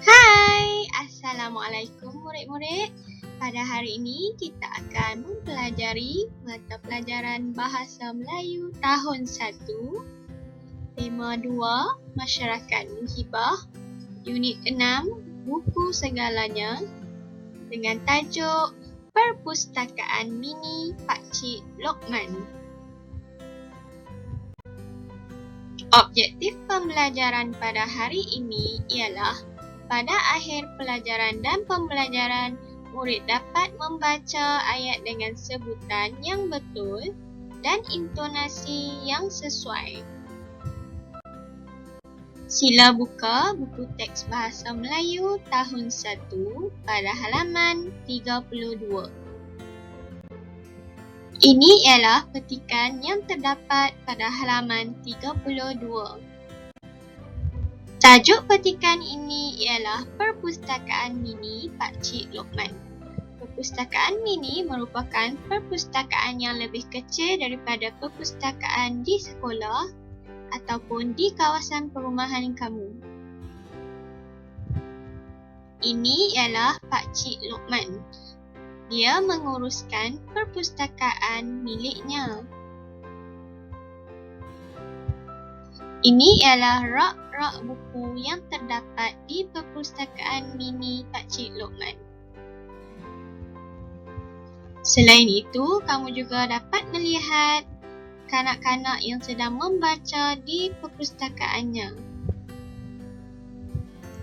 Hai, Assalamualaikum murid-murid. Pada hari ini kita akan mempelajari mata pelajaran Bahasa Melayu tahun 1, tema 2, Masyarakat Muhibah, unit 6, Buku Segalanya, dengan tajuk Perpustakaan Mini Pakcik Lokman. Objektif pembelajaran pada hari ini ialah pada akhir pelajaran dan pembelajaran, murid dapat membaca ayat dengan sebutan yang betul dan intonasi yang sesuai. Sila buka buku teks Bahasa Melayu tahun 1 pada halaman 32. Ini ialah petikan yang terdapat pada halaman 32. Tajuk petikan ini ialah Perpustakaan Mini Pakcik Lokman. Perpustakaan mini merupakan perpustakaan yang lebih kecil daripada perpustakaan di sekolah ataupun di kawasan perumahan kamu. Ini ialah Pakcik Lokman. Dia menguruskan perpustakaan miliknya. Ini ialah rak-rak buku yang terdapat di perpustakaan mini Pakcik Lokman. Selain itu, kamu juga dapat melihat kanak-kanak yang sedang membaca di perpustakaannya.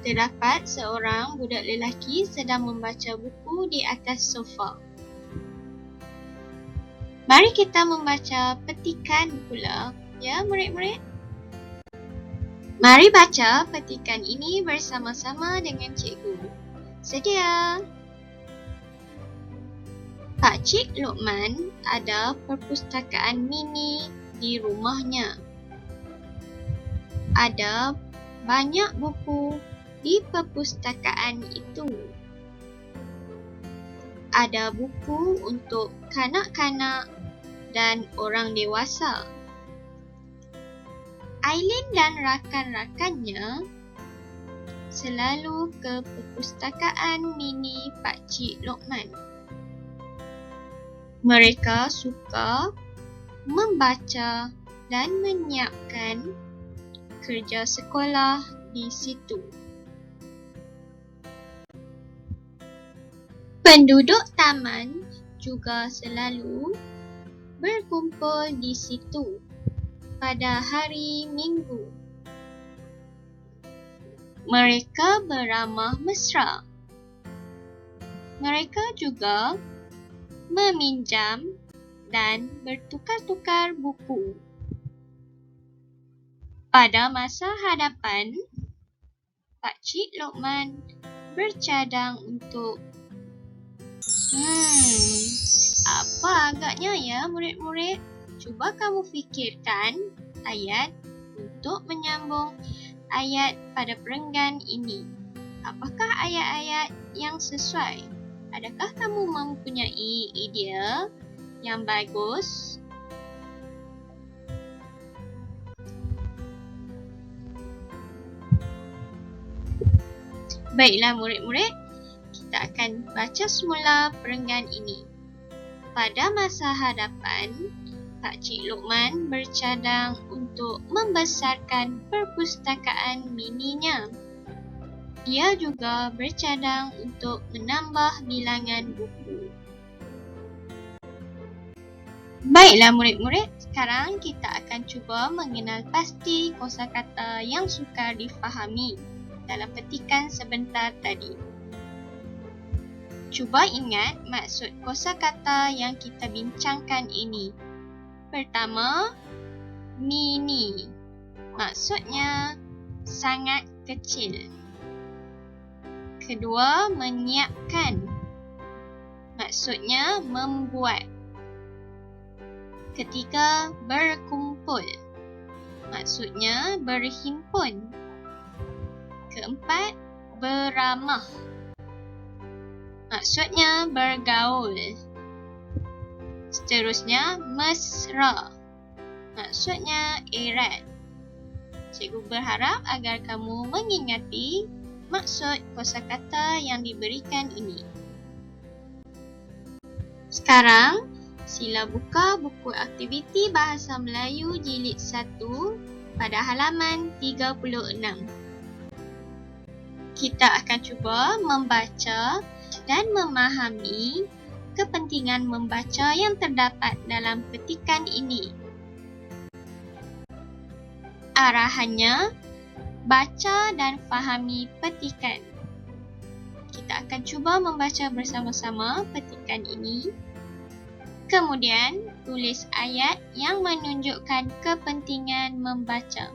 Terdapat seorang budak lelaki sedang membaca buku di atas sofa. Mari kita membaca petikan pula, ya murid-murid. Mari baca petikan ini bersama-sama dengan cikgu. Sedia? Pakcik Lokman ada perpustakaan mini di rumahnya. Ada banyak buku di perpustakaan itu. Ada buku untuk kanak-kanak dan orang dewasa. Aileen dan rakan-rakannya selalu ke perpustakaan mini Pakcik Lokman. Mereka suka membaca dan menyiapkan kerja sekolah di situ. Penduduk taman juga selalu berkumpul di situ pada hari Minggu. Mereka beramah mesra. Mereka juga meminjam dan bertukar-tukar buku. Pada masa hadapan, Pakcik Lokman bercadang untuk apa agaknya ya murid-murid? Cuba kamu fikirkan ayat untuk menyambung ayat pada perenggan ini. Apakah ayat-ayat yang sesuai? Adakah kamu mempunyai idea yang bagus? Baiklah murid-murid, kita akan baca semula perenggan ini. Pada masa hadapan, Pakcik Lokman bercadang untuk membesarkan perpustakaan mininya. Dia juga bercadang untuk menambah bilangan buku. Baiklah murid-murid, sekarang kita akan cuba mengenal pasti kosakata yang sukar difahami dalam petikan sebentar tadi. Cuba ingat maksud kosakata yang kita bincangkan ini. Pertama, mini. Maksudnya sangat kecil. Kedua, menyiapkan. Maksudnya membuat. Ketiga, berkumpul. Maksudnya berhimpun. Keempat, beramah. Maksudnya bergaul. Seterusnya, mesra. Maksudnya erat. Cikgu berharap agar kamu mengingati maksud kosakata yang diberikan ini. Sekarang, sila buka buku aktiviti Bahasa Melayu Jilid 1 pada halaman 36. Kita akan cuba membaca dan memahami kepentingan membaca yang terdapat dalam petikan ini. Arahannya, baca dan fahami petikan. Kita akan cuba membaca bersama-sama petikan ini. Kemudian, tulis ayat yang menunjukkan kepentingan membaca.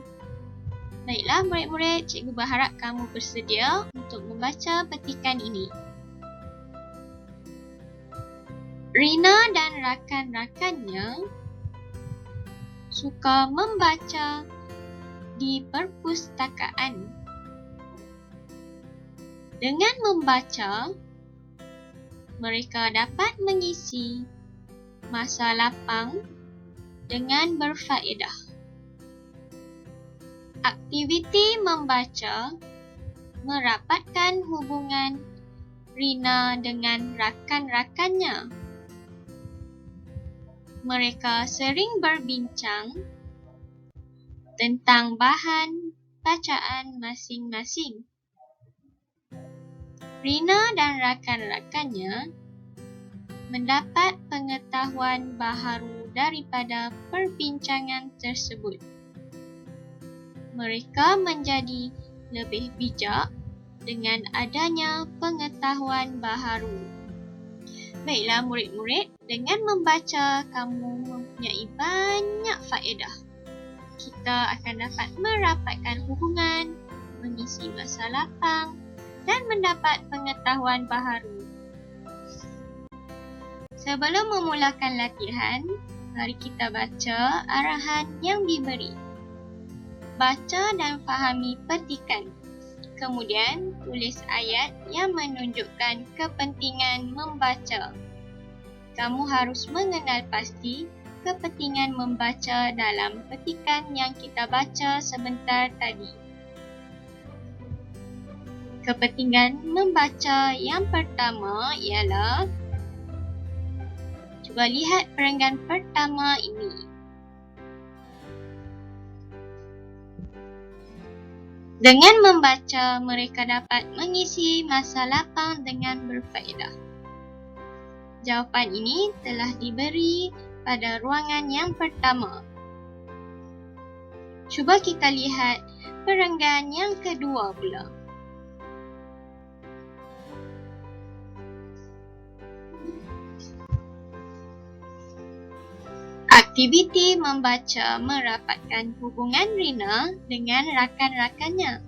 Baiklah murid-murid, cikgu berharap kamu bersedia untuk membaca petikan ini. Rina dan rakan-rakannya suka membaca di perpustakaan. Dengan membaca, mereka dapat mengisi masa lapang dengan berfaedah. Aktiviti membaca merapatkan hubungan Rina dengan rakan-rakannya. Mereka sering berbincang tentang bahan bacaan masing-masing. Rina dan rakan-rakannya mendapat pengetahuan baharu daripada perbincangan tersebut. Mereka menjadi lebih bijak dengan adanya pengetahuan baharu. Baiklah murid-murid, dengan membaca kamu mempunyai banyak faedah. Kita akan dapat merapatkan hubungan, mengisi masa lapang dan mendapat pengetahuan baharu. Sebelum memulakan latihan, mari kita baca arahan yang diberi. Baca dan fahami petikan. Kemudian, tulis ayat yang menunjukkan kepentingan membaca. Kamu harus mengenal pasti kepentingan membaca dalam petikan yang kita baca sebentar tadi. Kepentingan membaca yang pertama ialah, cuba lihat perenggan pertama ini. Dengan membaca, mereka dapat mengisi masa lapang dengan berfaedah. Jawapan ini telah diberi pada ruangan yang pertama. Cuba kita lihat perenggan yang kedua pula. Aktiviti membaca merapatkan hubungan Rina dengan rakan-rakannya.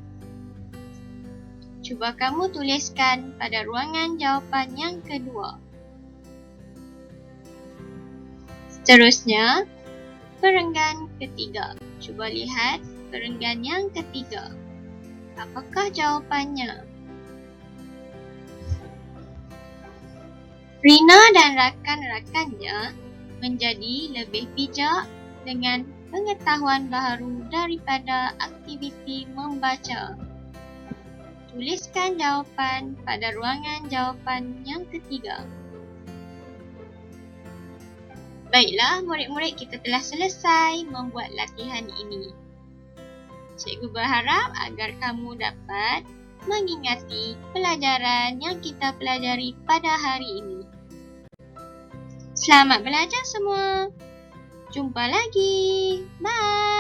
Cuba kamu tuliskan pada ruangan jawapan yang kedua. Seterusnya, perenggan ketiga. Cuba lihat perenggan yang ketiga. Apakah jawapannya? Rina dan rakan-rakannya menjadi lebih bijak dengan pengetahuan baharu daripada aktiviti membaca. Tuliskan jawapan pada ruangan jawapan yang ketiga. Baiklah, murid-murid, kita telah selesai membuat latihan ini. Cikgu berharap agar kamu dapat mengingati pelajaran yang kita pelajari pada hari ini. Selamat belajar semua. Jumpa lagi. Bye.